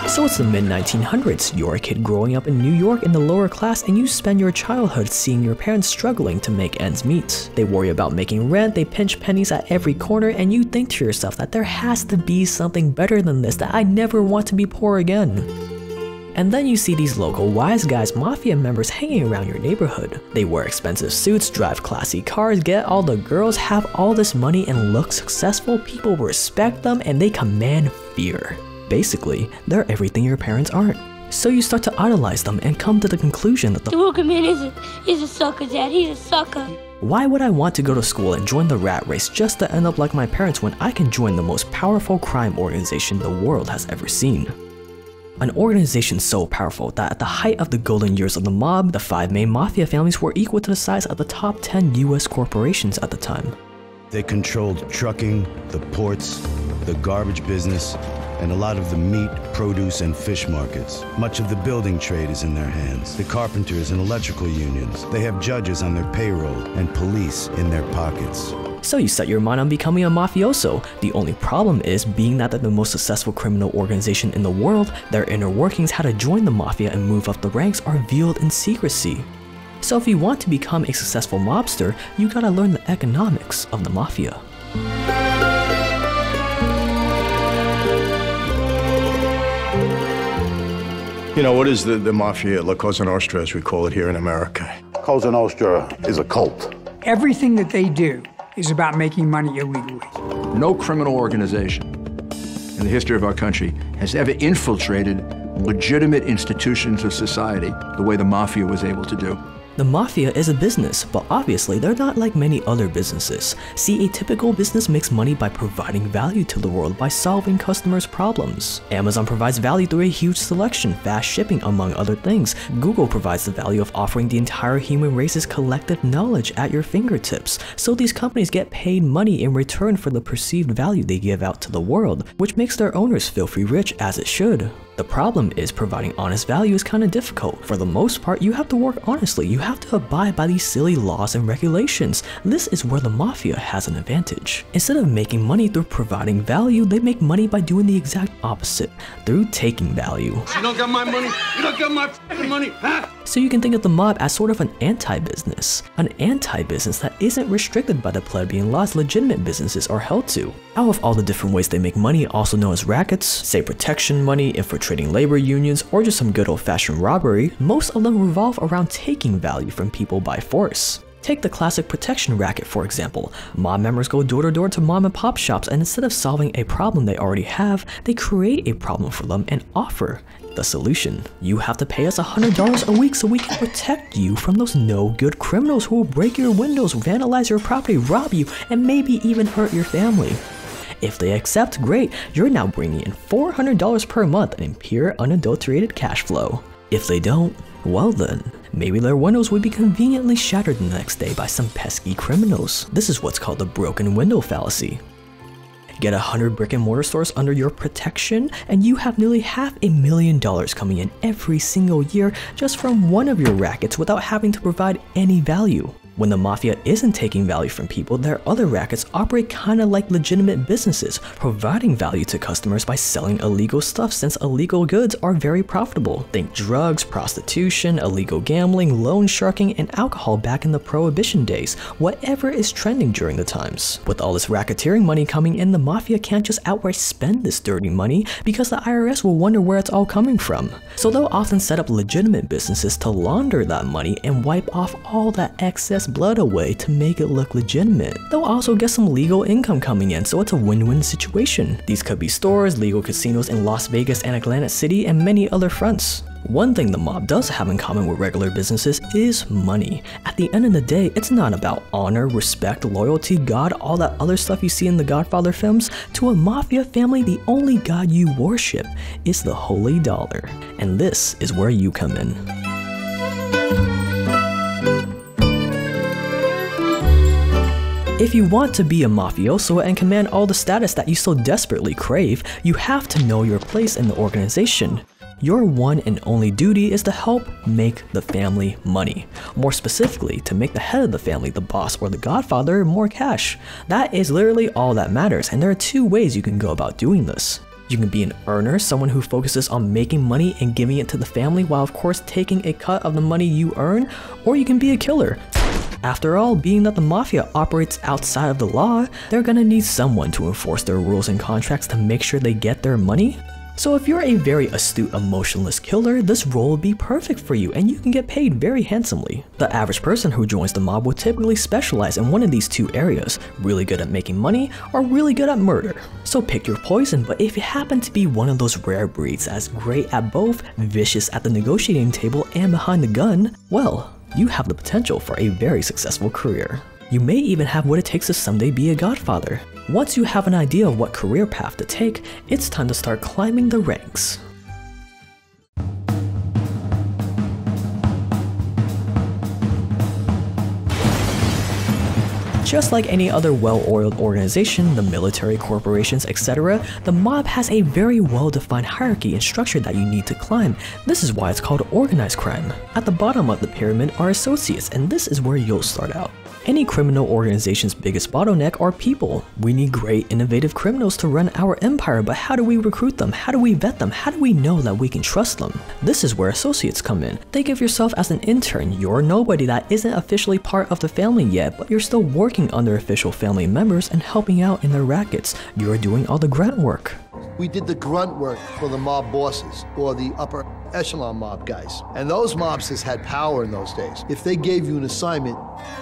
So it's the mid-1900s, you're a kid growing up in New York in the lower class and you spend your childhood seeing your parents struggling to make ends meet. They worry about making rent, they pinch pennies at every corner, and you think to yourself that there has to be something better than this, that I never want to be poor again. And then you see these local wise guys, mafia members hanging around your neighborhood. They wear expensive suits, drive classy cars, get all the girls, have all this money and look successful, people respect them, and they command fear. Basically, they're everything your parents aren't. So you start to idolize them and come to the conclusion that the working man is a sucker, Dad. He's a sucker. Why would I want to go to school and join the rat race just to end up like my parents when I can join the most powerful crime organization the world has ever seen? An organization so powerful that at the height of the golden years of the mob, the 5 main mafia families were equal to the size of the top 10 US corporations at the time. They controlled trucking, the ports, the garbage business, and a lot of the meat, produce, and fish markets. Much of the building trade is in their hands. The carpenters and electrical unions. They have judges on their payroll and police in their pockets. So you set your mind on becoming a mafioso. The only problem is, being that they're the most successful criminal organization in the world, their inner workings, how to join the mafia and move up the ranks, are veiled in secrecy. So if you want to become a successful mobster, you gotta learn the economics of the mafia. You know, what is the Mafia, La Cosa Nostra, as we call it here in America? Cosa Nostra is a cult. Everything that they do is about making money illegally. No criminal organization in the history of our country has ever infiltrated legitimate institutions of society the way the Mafia was able to do. The mafia is a business, but obviously they're not like many other businesses. See, a typical business makes money by providing value to the world by solving customers' problems. Amazon provides value through a huge selection, fast shipping, among other things. Google provides the value of offering the entire human race's collective knowledge at your fingertips. So these companies get paid money in return for the perceived value they give out to the world, which makes their owners filthy rich, as it should. The problem is, providing honest value is kind of difficult. For the most part, you have to work honestly. You have to abide by these silly laws and regulations. This is where the mafia has an advantage. Instead of making money through providing value, they make money by doing the exact opposite, through taking value. You don't got my money? You don't got my money, huh? So you can think of the mob as sort of an anti-business. An anti-business that isn't restricted by the plebeian laws legitimate businesses are held to. Out of all the different ways they make money, also known as rackets, say protection money, infiltrating labor unions, or just some good old-fashioned robbery, most of them revolve around taking value from people by force. Take the classic protection racket, for example. Mob members go door to door to mom and pop shops, and instead of solving a problem they already have, they create a problem for them and offer the solution. You have to pay us $100 a week so we can protect you from those no-good criminals who will break your windows, vandalize your property, rob you, and maybe even hurt your family. If they accept, great, you're now bringing in $400 per month in pure unadulterated cash flow. If they don't, well then, maybe their windows would be conveniently shattered the next day by some pesky criminals. This is what's called the broken window fallacy. Get 100 brick and mortar stores under your protection, and you have nearly $500,000 coming in every single year just from one of your rackets without having to provide any value. When the mafia isn't taking value from people, their other rackets operate kinda like legitimate businesses, providing value to customers by selling illegal stuff, since illegal goods are very profitable. Think drugs, prostitution, illegal gambling, loan sharking, and alcohol back in the prohibition days, whatever is trending during the times. With all this racketeering money coming in, the mafia can't just outright spend this dirty money because the IRS will wonder where it's all coming from. So they'll often set up legitimate businesses to launder that money and wipe off all that excess blood away to make it look legitimate. They'll also get some legal income coming in, so it's a win-win situation. These could be stores, legal casinos in Las Vegas and Atlantic City, and many other fronts. One thing the mob does have in common with regular businesses is money. At the end of the day, it's not about honor, respect, loyalty, God, all that other stuff you see in the Godfather films. To a mafia family, the only God you worship is the holy dollar. And this is where you come in. If you want to be a mafioso and command all the status that you so desperately crave, you have to know your place in the organization. Your one and only duty is to help make the family money. More specifically, to make the head of the family, the boss or the godfather, more cash. That is literally all that matters, and there are two ways you can go about doing this. You can be an earner, someone who focuses on making money and giving it to the family while of course taking a cut of the money you earn, or you can be a killer. After all, being that the mafia operates outside of the law, they're gonna need someone to enforce their rules and contracts to make sure they get their money. So if you're a very astute, emotionless killer, this role will be perfect for you and you can get paid very handsomely. The average person who joins the mob will typically specialize in one of these two areas, really good at making money or really good at murder. So pick your poison, but if you happen to be one of those rare breeds that's great at both, vicious at the negotiating table and behind the gun, well, you have the potential for a very successful career. You may even have what it takes to someday be a godfather. Once you have an idea of what career path to take, it's time to start climbing the ranks. Just like any other well-oiled organization, the military, corporations, etc., the mob has a very well-defined hierarchy and structure that you need to climb. This is why it's called organized crime. At the bottom of the pyramid are associates, and this is where you'll start out. Any criminal organization's biggest bottleneck are people. We need great, innovative criminals to run our empire, but how do we recruit them? How do we vet them? How do we know that we can trust them? This is where associates come in. Think of yourself as an intern. You're nobody that isn't officially part of the family yet, but you're still working under official family members and helping out in their rackets. You're doing all the grunt work. We did the grunt work for the mob bosses or the upper echelon mob guys. And those mobsters had power in those days. If they gave you an assignment,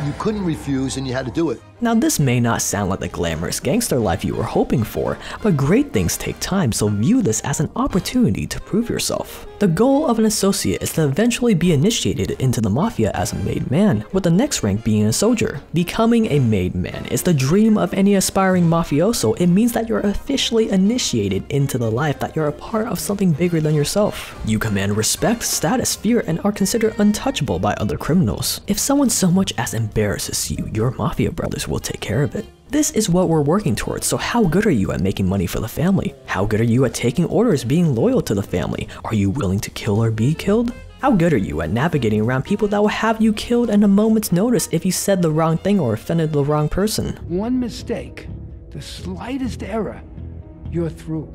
you couldn't refuse and you had to do it. Now this may not sound like the glamorous gangster life you were hoping for, but great things take time, so view this as an opportunity to prove yourself. The goal of an associate is to eventually be initiated into the mafia as a made man, with the next rank being a soldier. Becoming a made man is the dream of any aspiring mafioso. It means that you're officially initiated into the life, that you're a part of something bigger than yourself. You command respect, status, fear, and are considered untouchable by other criminals. If someone so much as embarrasses you, your mafia brothers will take care of it. This is what we're working towards, so how good are you at making money for the family? How good are you at taking orders, being loyal to the family? Are you willing to kill or be killed? How good are you at navigating around people that will have you killed in a moment's notice if you said the wrong thing or offended the wrong person? One mistake, the slightest error, you're through.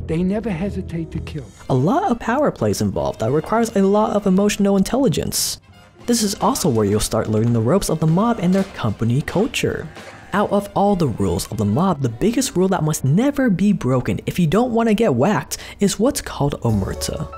They never hesitate to kill. A lot of power plays involved that requires a lot of emotional intelligence. This is also where you'll start learning the ropes of the mob and their company culture. Out of all the rules of the mob, the biggest rule that must never be broken if you don't want to get whacked is what's called omerta.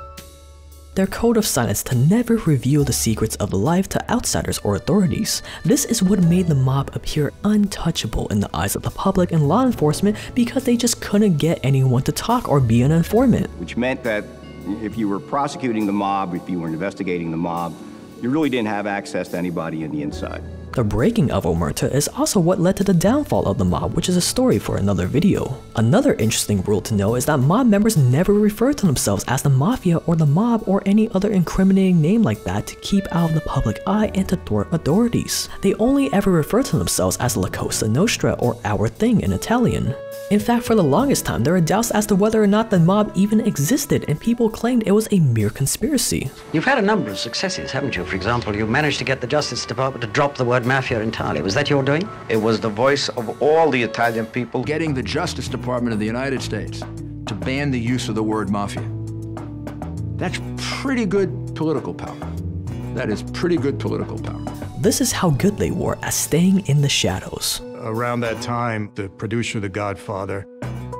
Their code of silence to never reveal the secrets of life to outsiders or authorities. This is what made the mob appear untouchable in the eyes of the public and law enforcement because they just couldn't get anyone to talk or be an informant. Which meant that if you were prosecuting the mob, if you were investigating the mob, you really didn't have access to anybody in the inside. The breaking of omerta is also what led to the downfall of the mob, which is a story for another video. Another interesting rule to know is that mob members never refer to themselves as the mafia or the mob or any other incriminating name like that to keep out of the public eye and to thwart authorities. They only ever refer to themselves as La Cosa Nostra or our thing in Italian. In fact, for the longest time, there were doubts as to whether or not the mob even existed, and people claimed it was a mere conspiracy. You've had a number of successes, haven't you? For example, you managed to get the Justice Department to drop the word mafia entirely. Was that your doing? It was the voice of all the Italian people. Getting the Justice Department of the United States to ban the use of the word mafia. That's pretty good political power. That is pretty good political power. This is how good they were at staying in the shadows. Around that time, the producer of The Godfather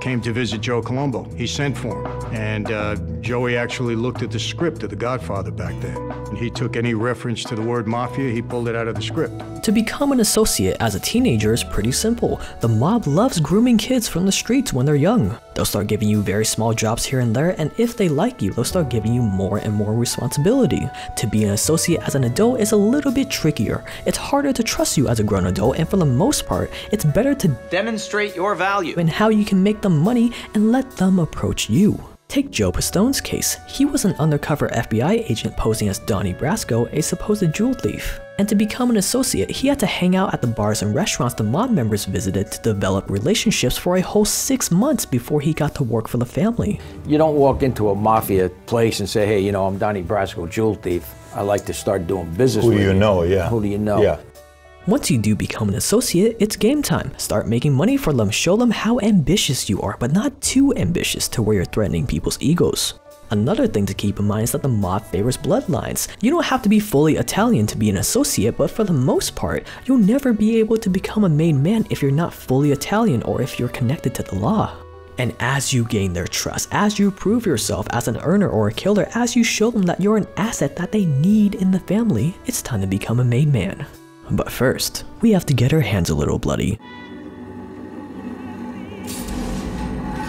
came to visit Joe Colombo. He sent for him, and Joey actually looked at the script of The Godfather back then. And he took any reference to the word mafia, he pulled it out of the script. To become an associate as a teenager is pretty simple. The mob loves grooming kids from the streets when they're young. They'll start giving you very small jobs here and there, and if they like you, they'll start giving you more and more responsibility. To be an associate as an adult is a little bit trickier. It's harder to trust you as a grown adult, and for the most part, it's better to demonstrate your value and how you can make them money and let them approach you. Take Joe Pistone's case. He was an undercover FBI agent posing as Donnie Brasco, a supposed jewel thief. And to become an associate, he had to hang out at the bars and restaurants the mob members visited to develop relationships for a whole 6 months before he got to work for the family. You don't walk into a mafia place and say, hey, you know, I'm Donnie Brasco, jewel thief. I like to start doing business with you. Who do you know, yeah. Who do you know? Yeah. Once you do become an associate, it's game time. Start making money for them, show them how ambitious you are, but not too ambitious to where you're threatening people's egos. Another thing to keep in mind is that the mob favors bloodlines. You don't have to be fully Italian to be an associate, but for the most part, you'll never be able to become a made man if you're not fully Italian or if you're connected to the law. And as you gain their trust, as you prove yourself as an earner or a killer, as you show them that you're an asset that they need in the family, it's time to become a made man. But first, we have to get our hands a little bloody.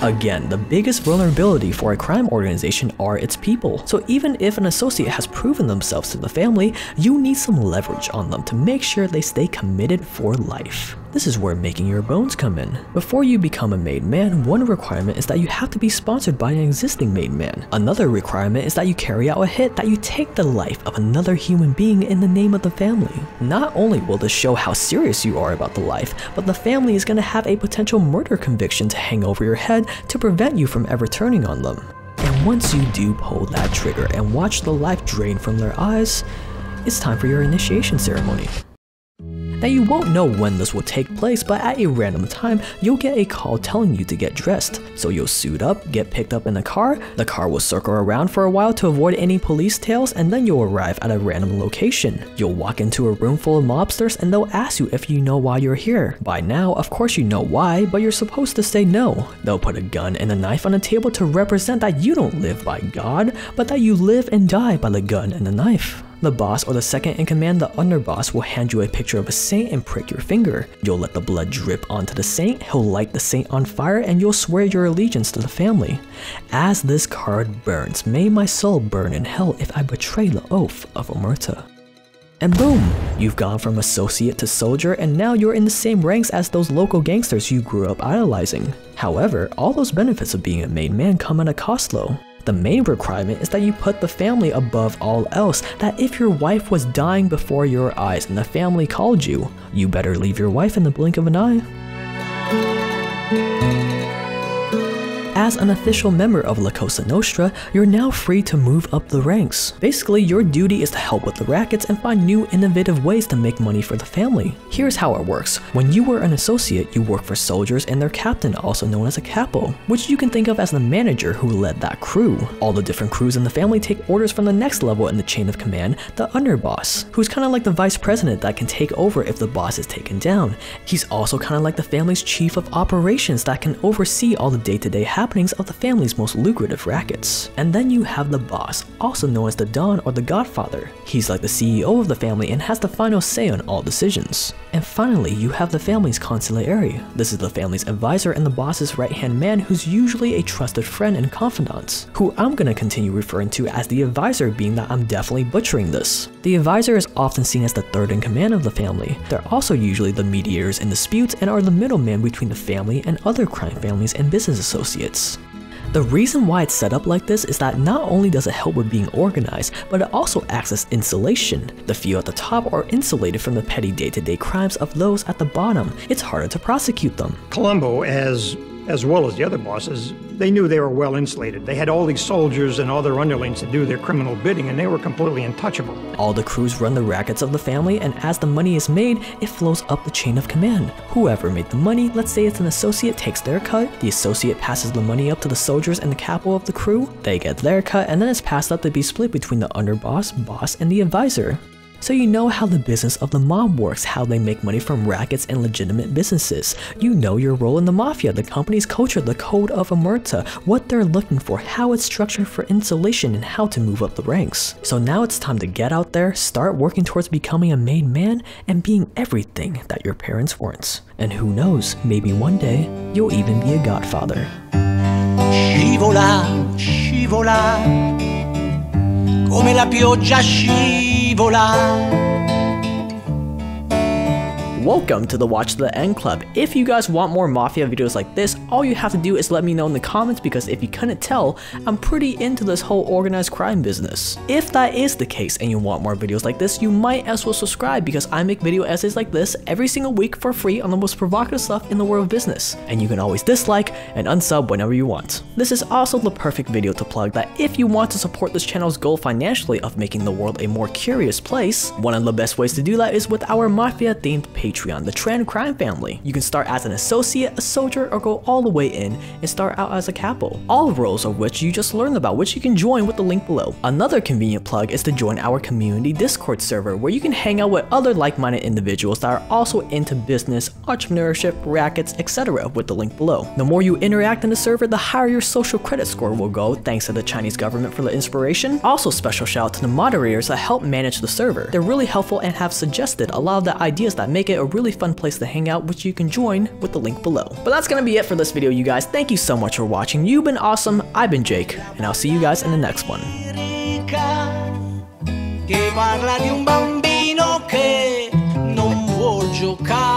Again, the biggest vulnerability for a crime organization are its people. So even if an associate has proven themselves to the family, you need some leverage on them to make sure they stay committed for life. This is where making your bones come in. Before you become a made man, one requirement is that you have to be sponsored by an existing made man. Another requirement is that you carry out a hit, that you take the life of another human being in the name of the family. Not only will this show how serious you are about the life, but the family is going to have a potential murder conviction to hang over your head to prevent you from ever turning on them. And once you do pull that trigger and watch the life drain from their eyes, it's time for your initiation ceremony. Now you won't know when this will take place, but at a random time, you'll get a call telling you to get dressed. So you'll suit up, get picked up in a car, the car will circle around for a while to avoid any police tails, and then you'll arrive at a random location. You'll walk into a room full of mobsters and they'll ask you if you know why you're here. By now, of course you know why, but you're supposed to say no. They'll put a gun and a knife on the table to represent that you don't live by God, but that you live and die by the gun and the knife. The boss or the second in command, the underboss, will hand you a picture of a saint and prick your finger. You'll let the blood drip onto the saint, he'll light the saint on fire, and you'll swear your allegiance to the family. As this card burns, may my soul burn in hell if I betray the oath of 𝗟𝗻𝗱𝗲. And boom! You've gone from associate to soldier, and now you're in the same ranks as those local gangsters you grew up idolizing. However, all those benefits of being a made man come at a cost though. The main requirement is that you put the family above all else, that if your wife was dying before your eyes and the family called you, you better leave your wife in the blink of an eye. As an official member of La Cosa Nostra, you're now free to move up the ranks. Basically, your duty is to help with the rackets and find new innovative ways to make money for the family. Here's how it works. When you were an associate, you work for soldiers and their captain, also known as a capo, which you can think of as the manager who led that crew. All the different crews in the family take orders from the next level in the chain of command, the underboss, who's kind of like the vice president that can take over if the boss is taken down. He's also kind of like the family's chief of operations that can oversee all the day-to-day happenings of the family's most lucrative rackets. And then you have the boss, also known as the Don or the Godfather. He's like the CEO of the family and has the final say on all decisions. And finally, you have the family's consigliere. This is the family's advisor and the boss's right-hand man, who's usually a trusted friend and confidant, who I'm gonna continue referring to as the advisor, being that I'm definitely butchering this. The advisor is often seen as the third in command of the family. They're also usually the mediators in disputes and are the middleman between the family and other crime families and business associates. The reason why it's set up like this is that not only does it help with being organized, but it also acts as insulation. The few at the top are insulated from the petty day-to-day crimes of those at the bottom. It's harder to prosecute them. Colombo, as well as the other bosses, they knew they were well insulated. They had all these soldiers and all their underlings to do their criminal bidding, and they were completely untouchable. All the crews run the rackets of the family, and as the money is made, it flows up the chain of command. Whoever made the money, let's say it's an associate, takes their cut, the associate passes the money up to the soldiers and the capo of the crew, they get their cut, and then it's passed up to be split between the underboss, boss, and the advisor. So you know how the business of the mob works, how they make money from rackets and legitimate businesses. You know your role in the mafia, the company's culture, the code of 𝗟𝗻𝗱𝗲, what they're looking for, how it's structured for insulation, and how to move up the ranks. So now it's time to get out there, start working towards becoming a made man, and being everything that your parents weren't. And who knows, maybe one day, you'll even be a godfather. Scivola, scivola, come la pioggia scivola. Welcome to the Watch to the End Club. If you guys want more Mafia videos like this, all you have to do is let me know in the comments, because if you couldn't tell, I'm pretty into this whole organized crime business. If that is the case and you want more videos like this, you might as well subscribe, because I make video essays like this every single week for free on the most provocative stuff in the world of business. And you can always dislike and unsub whenever you want. This is also the perfect video to plug that if you want to support this channel's goal financially of making the world a more curious place, one of the best ways to do that is with our Mafia-themed Patreon, the Trend Crime Family. You can start as an associate, a soldier, or go all the way in and start out as a capo. All roles of which you just learned about, which you can join with the link below. Another convenient plug is to join our community Discord server, where you can hang out with other like-minded individuals that are also into business, entrepreneurship, rackets, etc. with the link below. The more you interact in the server, the higher your social credit score will go, thanks to the Chinese government for the inspiration. Also, special shout out to the moderators that help manage the server. They're really helpful and have suggested a lot of the ideas that make it a really fun place to hang out, which you can join with the link below. But that's gonna be it for this video, you guys. Thank you so much for watching. You've been awesome. I've been Jake, and I'll see you guys in the next one. Che parla di un bambino che non vuol giocare.